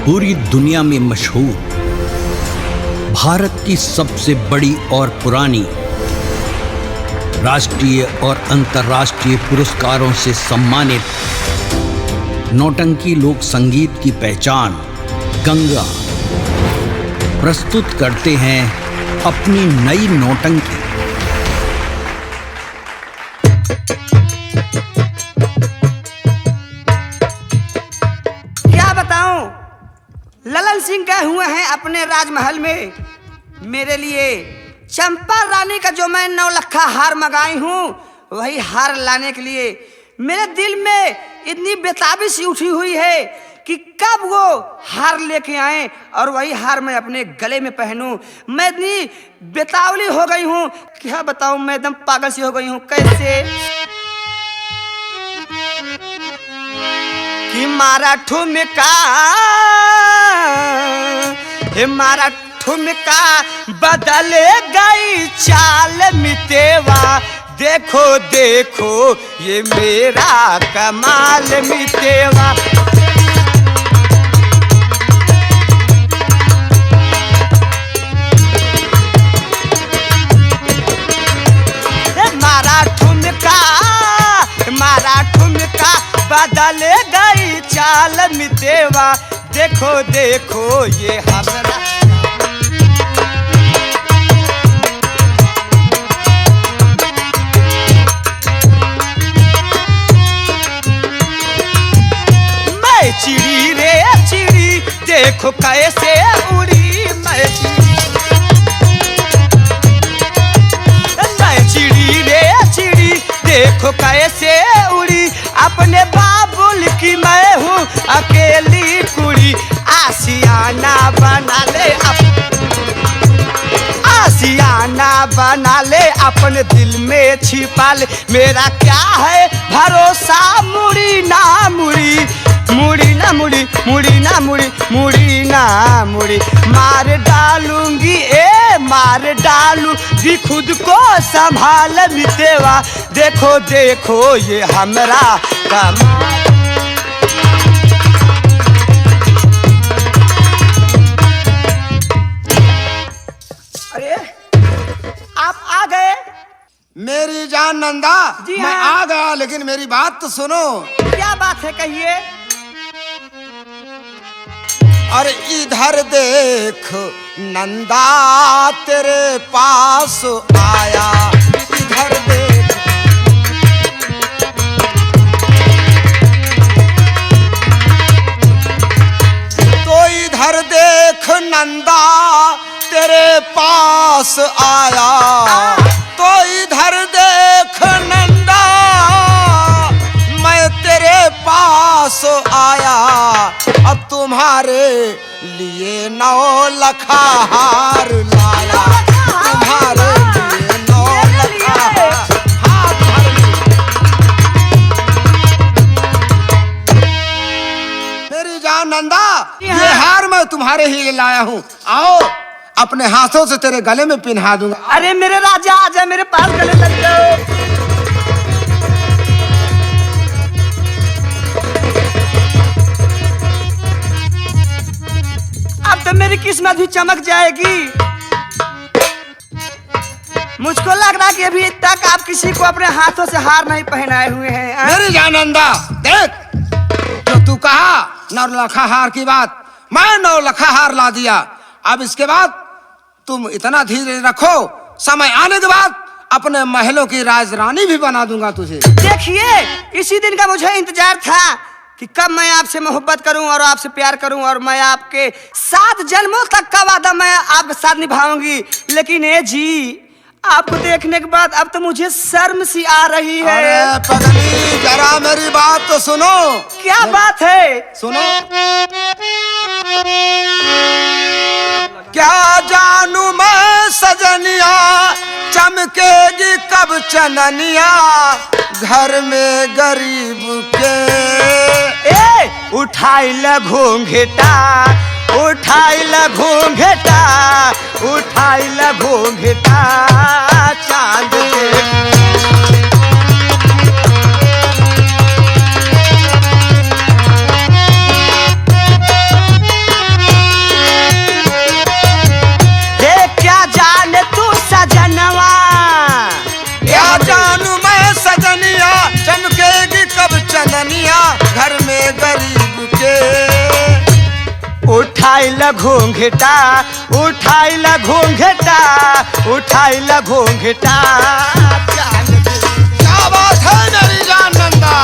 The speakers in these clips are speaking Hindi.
पूरी दुनिया में मशहूर, भारत की सबसे बड़ी और पुरानी, राष्ट्रीय और अंतर्राष्ट्रीय पुरस्कारों से सम्मानित नौटंकी लोक संगीत की पहचान गंगा प्रस्तुत करते हैं अपनी नई नौटंकी। क्या बताऊं, ललन सिंह गए हुए हैं अपने राजमहल में मेरे लिए चंपा रानी का जो मैं 9 लखा हार मंगाई हूं, वही हार लाने के लिए मेरे दिल में इतनी बेताबी सी उठी हुई है कि कब वो हार लेके आए और वही हार मैं अपने गले में पहनूं। मैं इतनी बेतावली हो गई हूं, क्या बताऊं, मैं एकदम पागल सी हो गई हूं। कैसे कि मारा ठुमका, हे मारा ठुमका बदल गई चाल मितेवा, देखो देखो ये मेरा कमाल मितेवा। मारा ठुमका बदल गई चाल मितेवा, देखो देखो ये हमरा। मैं चिड़ी रे चिड़ी देखो कैसे उड़ी, मैं चिड़ी रे चिड़ी देखो कैसे उड़ी, अपने बाबुल की मैं हूँ अकेली कुड़ी। आशियाना बना ले, आशियाना बना ले, अपने दिल में छिपा ले, मेरा क्या है भरोसा, मुड़ी ना मुड़ी, मुड़ी ना मुड़ी, मुड़ी ना मुड़ी, मुड़ी ना मुड़ी। मार डालूंगी मार डालूंगी खुद को संभाल मितेवा, देखो देखो ये हमरा कमाल। अरे आप आ गए? मेरी जान नंदा, मैं आ गया, लेकिन मेरी बात तो सुनो। क्या बात है, कहिए। अरे इधर देख नंदा तेरे पास आया, इधर देख। तो इधर देख नंदा तेरे पास आया, तो इधर देख नंदा मैं तेरे पास आया, अब तुम्हारे लिए 9 लखा हार लाया, तुम्हारे लिए 9 लखा हार। मेरी जान नंदा, ये हार मैं तुम्हारे ही लिए लाया हूँ, आओ अपने हाथों से तेरे गले में पिन्हा दूंगा। अरे मेरे राजा आजा, मेरे पास गले लग जाओ। अब तो मेरी किस्मत भी चमक जाएगी। मुझको लग रहा कि अभी तक आप किसी को अपने हाथों से हार नहीं पहनाए हुए हैं। मेरी जान नंदा, देख जो तू कहा 9 लखा हार की बात, मैं 9 लखा हार ला दिया। अब इसके बाद तुम इतना धीरे रखो, समय आने के बाद अपने महलों की राजरानी भी बना दूंगा तुझे। देखिए, इसी दिन का मुझे इंतजार था कि कब मैं आपसे मोहब्बत करूं और आपसे प्यार करूं, और मैं आपके 7 जन्मों तक का वादा मैं आपके साथ निभाऊंगी। लेकिन ए जी, आपको देखने के बाद अब तो मुझे शर्म सी आ रही है। अरे पगली, जरा मेरी बात तो सुनो। क्या बात है? सुनो। क्या जानू मैं सजनिया, चमकेगी कब चननिया, घर में गरीब के। उठाई ल घूंघटा, उठाई ल घूंघटा, उठाई ल घूंघटा चांद के। उठाइला घूंघटा उठाइला घूंघटा उठाइला घूंघटा। क्या बात है मेरी जान नंदा।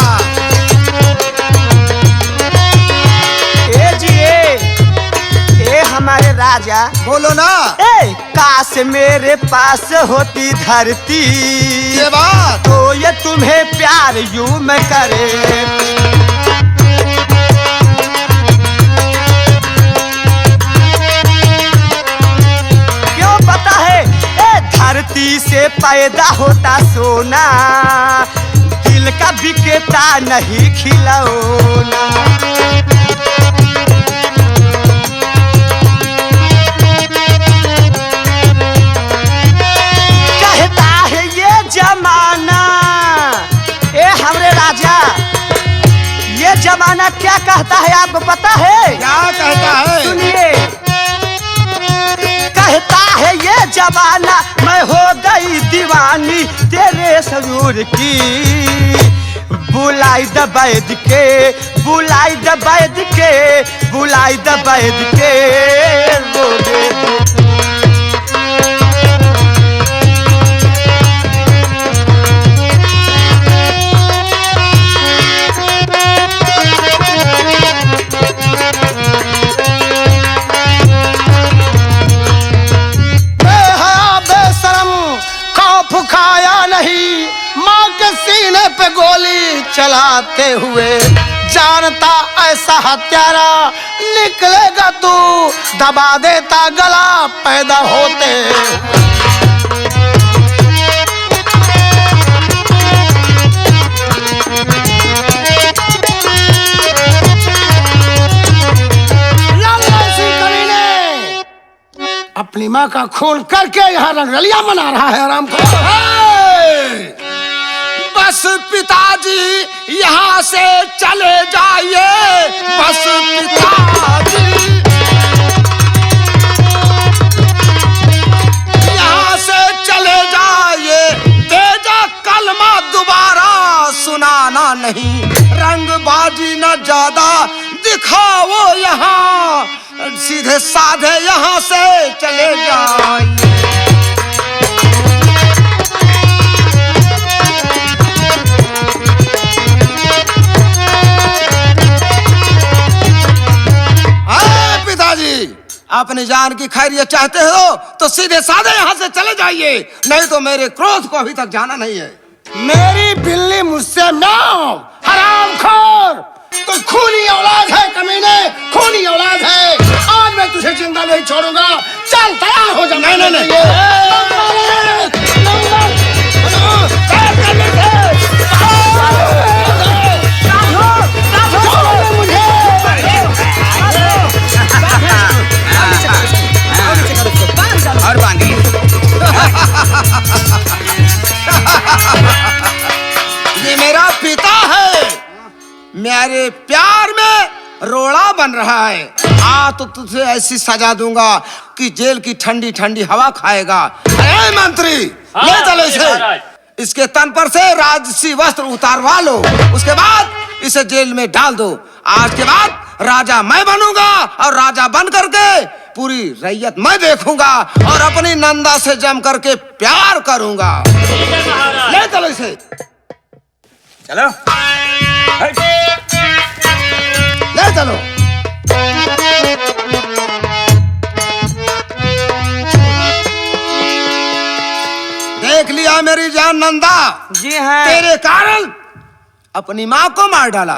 ए हमारे राजा बोलो ना। ए काश मेरे पास होती धरती ये बात तो ये तुम्हें प्यार यूं मैं करे। क्यों पता है ए धरती से पैदा होता सोना दिल का बिकेता नहीं खिलौना। जमाना ए हमरे राजा ये जमाना क्या कहता है आपको पता है? क्या कहता है? सुनिए कहता है ये जमाना मैं हो गई दीवानी तेरे सरूर की। बुलाई द बैद के बुलाई द बैद के बुलाई द बैद के पे गोली चलाते हुए जानता ऐसा हत्यारा निकलेगा तू दबा देता गला पैदा होते। अपनी माँ का खून करके यहाँ रंगरलिया मना रहा है आराम को। बस पिताजी यहाँ से चले जाइए बस पिताजी यहाँ से चले जाइए तेजा कलमा दोबारा सुनाना नहीं रंगबाजी न ज्यादा दिखाओ यहाँ सीधे साधे यहाँ से चले जाइए। अपनी जान की खैरियत चाहते हो तो सीधे साधे यहाँ से चले जाइए नहीं तो मेरे क्रोध को अभी तक जाना नहीं है। मेरी बिल्ली मुझसे नाओ हरामखोर तू खूनी औलाद है कमीने खूनी औलाद है आज मैं तुझे जिंदा नहीं छोड़ूंगा चल तैयार हो जा। नहीं नहीं और बांधिए। ये मेरा पिता है मेरे प्यार में रोड़ा बन रहा है आ तो तुझे ऐसी सजा दूंगा कि जेल की ठंडी ठंडी हवा खाएगा। अरे मंत्री ले चलो इसे इसके तन पर से राजसी वस्त्र उतारवा लो उसके बाद इसे जेल में डाल दो। आज के बाद राजा मैं बनूंगा और राजा बन करके पूरी रैयत मैं देखूंगा और अपनी नंदा से जम करके प्यार करूंगा। ले चलो इसे चलो ले चलो। देख लिया मेरी जान नंदा जी हाँ तेरे कारण अपनी माँ को मार डाला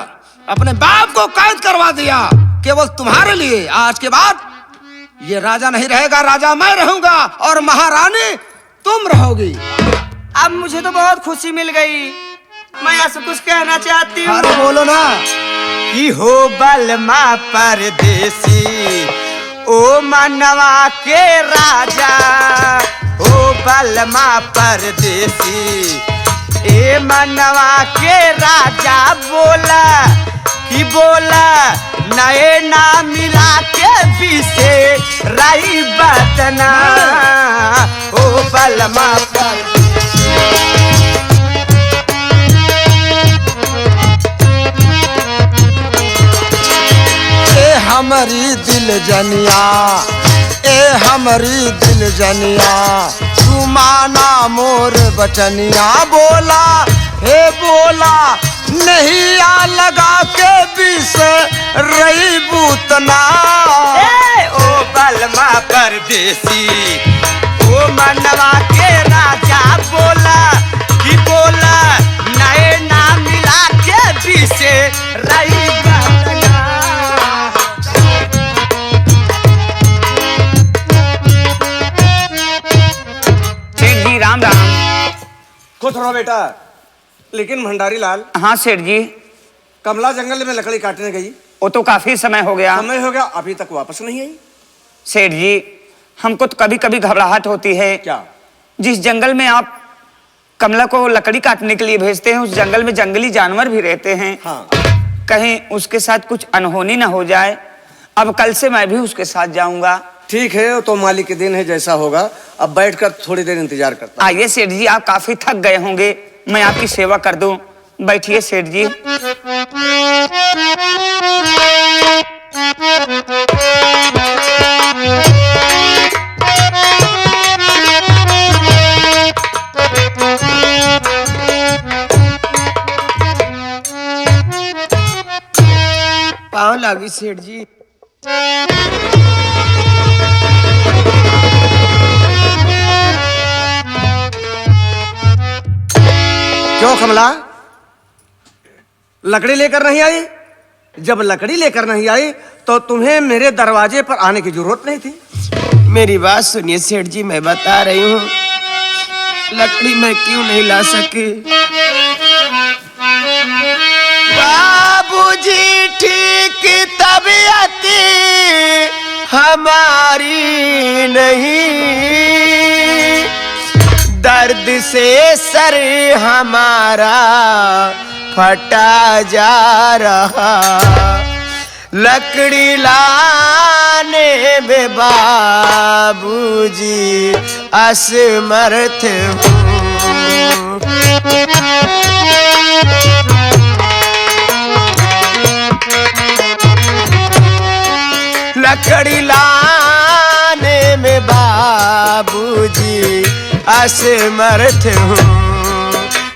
अपने बाप को कैद करवा दिया केवल तुम्हारे लिए। आज के बाद ये राजा नहीं रहेगा राजा मैं रहूंगा और महारानी तुम रहोगी। अब मुझे तो बहुत खुशी मिल गई मैं ऐसा कुछ कहना चाहती हूँ। अरे बोलो ना कि हो बलमा परदेसी ओ मनवा के राजा ओ बलमा परदेसी ए मनवा के राजा बोला कि बोला नए ना मिला के बीसे राई बतना ओ बलमा पर हमारी दिल जनिया, ए हमारी दिल जनिया, तू माना मोर बचनिया। बोला हे बोला नहीं आ लगा के बीस रही बूतना। ओ बलमा परदेसी, ओ मनवा के राजा बोला कि बोला नए नाम मिला के बीसे रही बतना। सेठ जी राम राम। खुश रहो बेटा। लेकिन भंडारी लाल, हाँ सेठ जी। कमला जंगल में लकड़ी काटने गई, वो तो काफी समय हो गया। समय हो गया, अभी तक वापस नहीं आई। सेठ जी हमको तो कभी कभी घबराहट होती है। क्या? जिस जंगल में आप कमला को लकड़ी काटने के लिए भेजते हैं, उस जंगल में जंगली जानवर भी रहते हैं। हाँ। कहीं उसके साथ कुछ अनहोनी ना हो जाए। अब कल से मैं भी उसके साथ जाऊंगा। ठीक है, वो तो मालिक के दिन है, जैसा होगा। अब बैठकर थोड़ी देर इंतजार करता हूं। आइए सेठ जी, आप काफी थक गए होंगे, मैं आपकी सेवा कर दूं। बैठिए सेठ जी। पाँव लागी सेठ जी। क्यों कमला, लकड़ी लेकर नहीं आई? जब लकड़ी लेकर नहीं आई तो तुम्हें मेरे दरवाजे पर आने की जरूरत नहीं थी। मेरी बात सुनिए सेठ जी, मैं बता रही हूँ लकड़ी मैं क्यों नहीं ला सकी। बाबूजी ठीक तबीयत हमारी नहीं, दर्द से सर हमारा फटा जा रहा, लकड़ी लाने में बाबूजी असमर्थ हूँ। लकड़ी लाने में बाबूजी असमर्थ हूँ,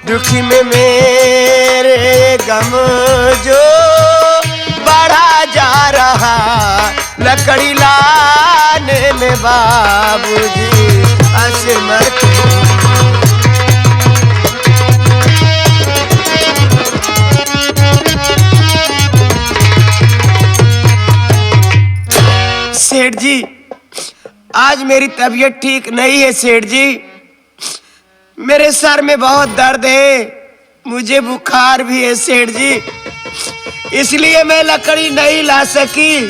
दुखी में मेरे गम जो बढ़ा जा रहा, लकड़ी लाने में बाबूजी असमर्थ हूँ। सेठ जी आज मेरी तबीयत ठीक नहीं है सेठ जी, मेरे सर में बहुत दर्द है, मुझे बुखार भी है सेठ जी, इसलिए मैं लकड़ी नहीं ला सकी।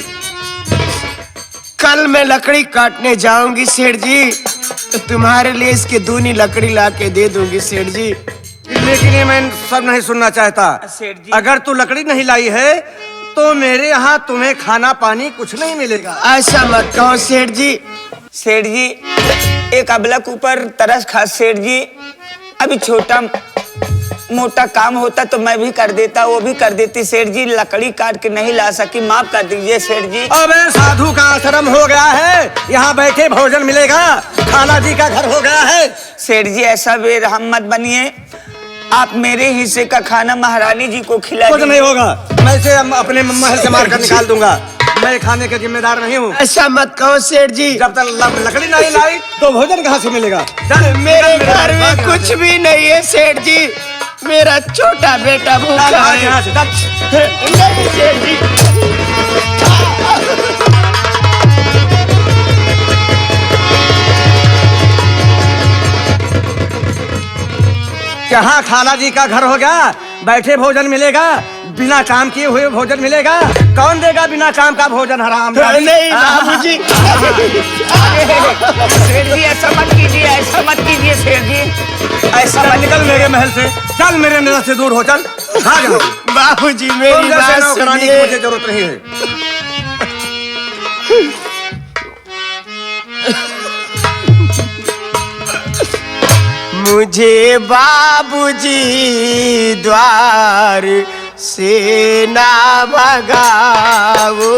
कल मैं लकड़ी काटने जाऊंगी सेठ जी, तो तुम्हारे लिए इसकी दूनी लकड़ी ला के दे दूंगी सेठ जी। लेकिन ये मैं सब नहीं सुनना चाहता। सेठ जी। अगर तू लकड़ी नहीं लाई है तो मेरे यहाँ तुम्हें खाना पानी कुछ नहीं मिलेगा। ऐसा मत कहो सेठ जी। सेठ जी एक अबला के ऊपर तरस खा सेठ जी, अभी छोटा मोटा काम होता तो मैं भी कर देता, वो भी कर देती सेठ जी, लकड़ी काट के नहीं ला सकी, माफ कर दीजिए सेठ जी। अबे साधु का आश्रम हो गया है, यहाँ बैठे भोजन मिलेगा, खाला जी का घर हो गया है। सेठ जी ऐसा बेरहम मत बनिए, आप मेरे हिस्से का खाना महारानी जी को खिला कुछ दीजिए। नहीं होगा, मैं इसे अपने महल से मार कर निकाल दूंगा, मैं खाने के जिम्मेदार नहीं हूँ। ऐसा मत कहो सेठ जी। जब तक लकड़ी नहीं लाई तो भोजन कहाँ से मिलेगा? मेरे घर में कुछ भी नहीं है सेठ जी, मेरा छोटा बेटा भूखा है। यहाँ से नहीं सेठ जी। यहाँ खाला जी का घर हो गया, बैठे भोजन मिलेगा, बिना काम किए हुए भोजन मिलेगा। कौन देगा बिना काम का भोजन? हराम। नहीं बाबूजी। सेठ जी ऐसा मत कीजिए, ऐसा मत कीजिए सेठ जी, ऐसा मत निकल मेरे महल से, चल मेरे नजर से दूर हो, चल। हाँ जाओ। बाबूजी मेरी बात नौकरानी की सुनिए। मुझे जरूरत नहीं है। मुझे बाबूजी द्वार से ना भगाओ।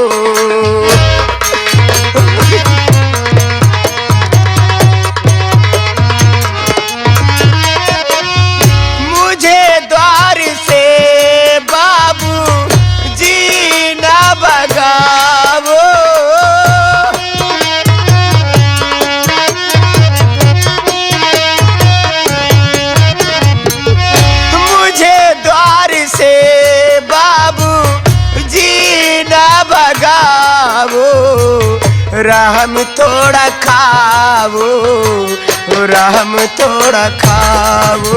मुझे द्वार से बाबू जी ना भगाओ। मुझे द्वार से बाबू जी ना भगाओ। रहम थोड़ा खाओ, रहम थोड़ा खाओ।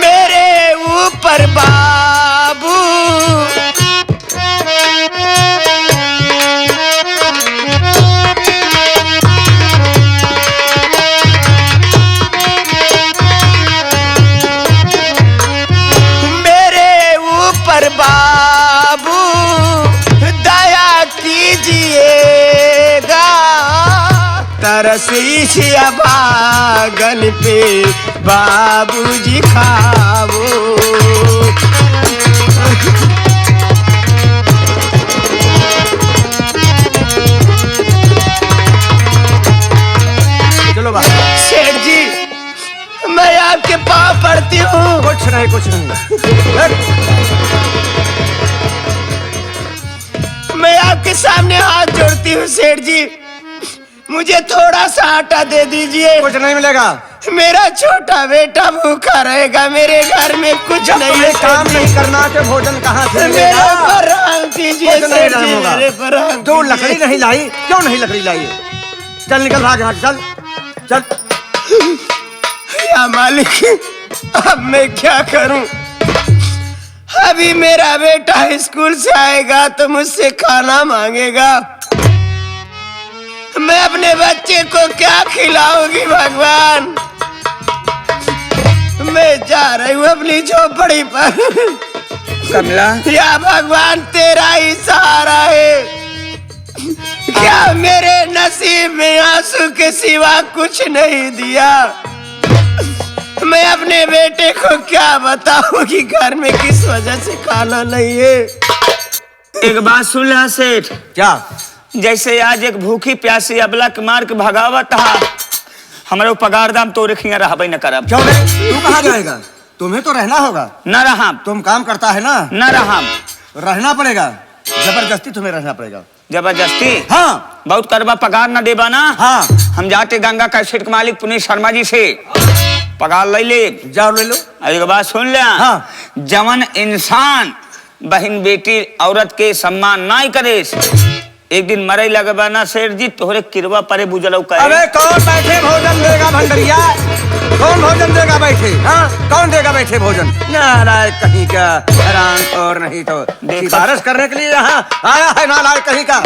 मेरे ऊपर बाबू मेरे ऊपर बाबू दया कीजिएगा। तरस इस अभागन पे बाबूजी खाओ। चलो बाहर। सेठ जी, मैं आपके पाँव पड़ती हूँ। कुछ नहीं कुछ नहीं। मैं आपके सामने हाथ जोड़ती हूँ सेठ जी, मुझे थोड़ा सा आटा दे दीजिए। कुछ नहीं मिलेगा। मेरा छोटा बेटा भूखा रहेगा, मेरे घर में कुछ जब नहीं तुम्हें है। काम नहीं करना तो भोजन कहाँ से मेरे मिलेगा? पर रहम कीजिए कुछ नहीं सेठ जी, होगा। मेरे पर रहम तू कीजिए। लकड़ी नहीं लाई? क्यों नहीं लकड़ी लाई? चल निकल भाग यहाँ से, चल चल। या मालिक, अब मैं क्या करूं? अभी मेरा बेटा स्कूल से आएगा तो मुझसे खाना मांगेगा। मैं अपने बच्चे को क्या खिलाऊंगी भगवान? मैं जा रही हूँ अपनी झोपड़ी पर। कमला, या भगवान तेरा ही सहारा है। क्या मेरे नसीब में आंसू के सिवा कुछ नहीं दिया? मैं अपने बेटे को क्या बताऊं कि घर में किस वजह से खाना नहीं है। एक बात सुन ले सेठ, क्या? जैसे आज एक भूखी प्यासी अबला के मार के भगावत हा, हमारे पगार दाम तो रखिया रहबे न करब। क्यों नहीं? तू कहाँ जाएगा? तुम्हें तो रहना होगा। न रहा, तुम काम करता है ना? न रहा। रहना पड़ेगा, जबरदस्ती तुम्हें रहना पड़ेगा। जबरदस्ती? हाँ। बहुत करबा, पगार न देबा ना? हाँ। हम जाते गंगा कैसेट के मालिक पुनीत शर्मा जी से पगार ले ले। जाओ ले लो। एक बात सुन ले, हाँ। जवन इंसान बहन बेटी औरत के सम्मान नहीं करे, एक दिन मरे लगबा ना सेठ जी, तोहरे किरवा परे बुझलौ कहे। अबे कौन बैठे भोजन देगा भंडरिया? कौन भोजन देगा बैठे? हाँ, कौन देगा बैठे भोजन? नालायक कहीं का, हैरान और नहीं तो देखा। सिफारिश करने के लिए यहाँ आया है नालायक कहीं का।